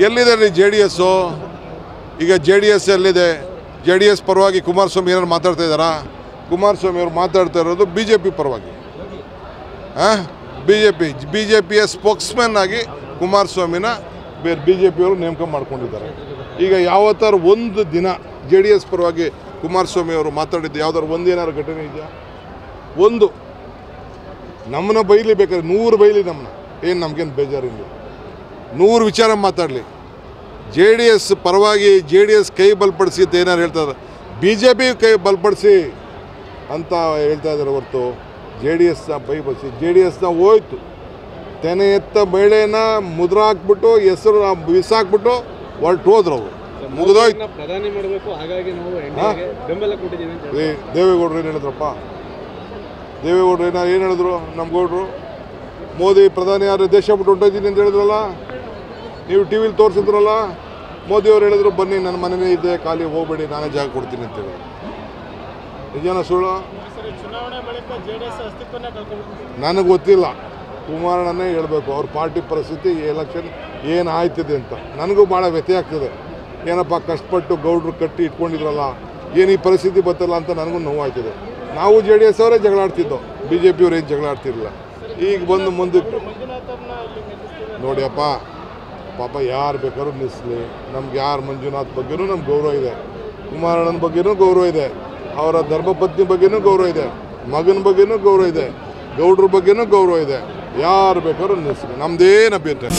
ಎಲ್ಲಿದೆ ರೀ JDS? ಈಗ JDS ಎಲ್ಲಿದೆ? JDS ಪರವಾಗಿ ಕುಮಾರಸ್ವಾಮಿ ಏನಾರು ಮಾತಾಡ್ತಾ ಇದ್ದಾರಾ? ಕುಮಾರಸ್ವಾಮಿ ಅವರು ಮಾತಾಡ್ತಾ ಇರೋದು BJP ಪರವಾಗಿ. BJPಯ ಸ್ಪೋಕ್ಸ್ಮನ್ ಆಗಿ ಕುಮಾರಸ್ವಾಮಿನ ಬೇರೆ BJP ಅವರು ನೇಮಕ ಮಾಡ್ಕೊಂಡಿದ್ದಾರೆ. ಈಗ ಯಾವತ್ತಾರು ಒಂದು ದಿನ JDS ಪರವಾಗಿ ಕುಮಾರಸ್ವಾಮಿ ಅವರು ಮಾತಾಡಿದ್ದು ಯಾವ್ದಾದ್ರು ಒಂದೇನಾದ್ರು ಘಟನೆ ಇದೆಯಾ? ಒಂದು ನಮ್ಮನ್ನ ಬೈಲಿ ಬೇಕಾದ್ರೆ 100 ಬೈಲಿ ನಮ್ಮನ್ನ, ಏನು ನಮಗೇನು ಬೇಜಾರಿಲ್ಲ, 100 ವಿಚಾರ ಮಾತಾಡಲಿ. JDS ಪರವಾಗಿ JDS ಕೈ ಬಲಪಡಿಸಿ ಅಂತ ಏನಾರು ಹೇಳ್ತಾರೆ, BJP ಕೈ ಬಲಪಡಿಸಿ ಅಂತ ಹೇಳ್ತಾ ಇದ್ದಾರೆ ಹೊರತು JDSನ ಬಲಪಡಿಸಿ JDSನ ಹೋಯ್ತು. ತೆನೆ ಎತ್ತ ಬೇಳೆನ ಮುದ್ರ ಹಾಕ್ಬಿಟ್ಟು ಹೆಸರು ಬಿಸಾಕ್ಬಿಟ್ಟು ಹೊರಟು ಹೋದ್ರು. ಅವರು ಮುಗಿದೋಯ್ತು. ಪ್ರಧಾನಿ ಮಾಡಬೇಕು, ಹಾಗಾಗಿ ನಾವು ಬೆಂಬಲ ಕೊಟ್ಟಿದ್ದೀವಿ ಅಂತ ದೇವೇಗೌಡರು ಏನು ಹೇಳಿದ್ರಪ್ಪ? ದೇವೇಗೌಡರು ಏನು ಹೇಳಿದ್ರು? ನಮ್ಮ ಗೌಡರು ಮೋದಿ ಪ್ರಧಾನಿ ಯಾರು ದೇಶ ಬಿಟ್ಟು ಹೊಂಟೋಯ್ತೀನಿ ಅಂತ ಹೇಳಿದ್ರಲ್ಲ, ನೀವು ಟಿ ವಿಲಿ ತೋರಿಸಿದ್ರಲ್ಲ. ಮೋದಿಯವರು ಹೇಳಿದ್ರು ಬನ್ನಿ ನನ್ನ ಮನೆಯೇ ಇದೆ, ಖಾಲಿ ಹೋಗಬೇಡಿ, ನಾನೇ ಜಾಗ ಕೊಡ್ತೀನಿ ಅಂತ ಹೇಳಿದ್ರು. ನಿಜನ ಸುಳ್ಳು? ನನಗೆ ಗೊತ್ತಿಲ್ಲ, ಕುಮಾರಣ್ಣನೇ ಹೇಳಬೇಕು ಅವ್ರ ಪಾರ್ಟಿ ಪರಿಸ್ಥಿತಿ ಎಲೆಕ್ಷನ್ ಏನು ಆಯ್ತಿದೆ ಅಂತ. ನನಗೂ ಭಾಳ ವ್ಯತ್ಯಯ ಆಗ್ತದೆ. ಏನಪ್ಪ ಕಷ್ಟಪಟ್ಟು ಗೌಡ್ರು ಕಟ್ಟಿ ಇಟ್ಕೊಂಡಿದ್ರಲ್ಲ, ಏನು ಈ ಪರಿಸ್ಥಿತಿ ಬರ್ತಲ್ಲ ಅಂತ ನನಗೂ ನೋವಾಗ್ತಿದೆ. ನಾವು JDS ಅವರೇ ಜಗಳ ಆಡ್ತಿದ್ದೋ, BJP ಅವ್ರು ಏನು ಜಗಳ ಆಡ್ತಿರಲಿಲ್ಲ. ಈಗ ಬಂದು ಮುಂದಕ್ಕೆ ನೋಡಿಯಪ್ಪ, ಪಾಪ ಯಾರು ಬೇಕಾದ್ರೂ ನಿಲ್ಲಿಸಲಿ, ನಮ್ಗೆ ಯಾರು ಮಂಜುನಾಥ್ ಬಗ್ಗೆನೂ ನಮ್ಗೆ ಗೌರವ ಇದೆ, ಕುಮಾರಣ್ಣನ ಬಗ್ಗೆನೂ ಗೌರವ ಇದೆ, ಅವರ ಧರ್ಮಪತ್ನಿ ಬಗ್ಗೆನೂ ಗೌರವ ಇದೆ, ಮಗನ ಬಗ್ಗೆನೂ ಗೌರವ ಇದೆ, ಗೌಡ್ರ ಬಗ್ಗೆನೂ ಗೌರವ ಇದೆ. ಯಾರು ಬೇಕಾದ್ರೂ ನಿಲ್ಲಿಸಲಿ, ನಮ್ಮದೇನು ಅಭ್ಯಂತರ.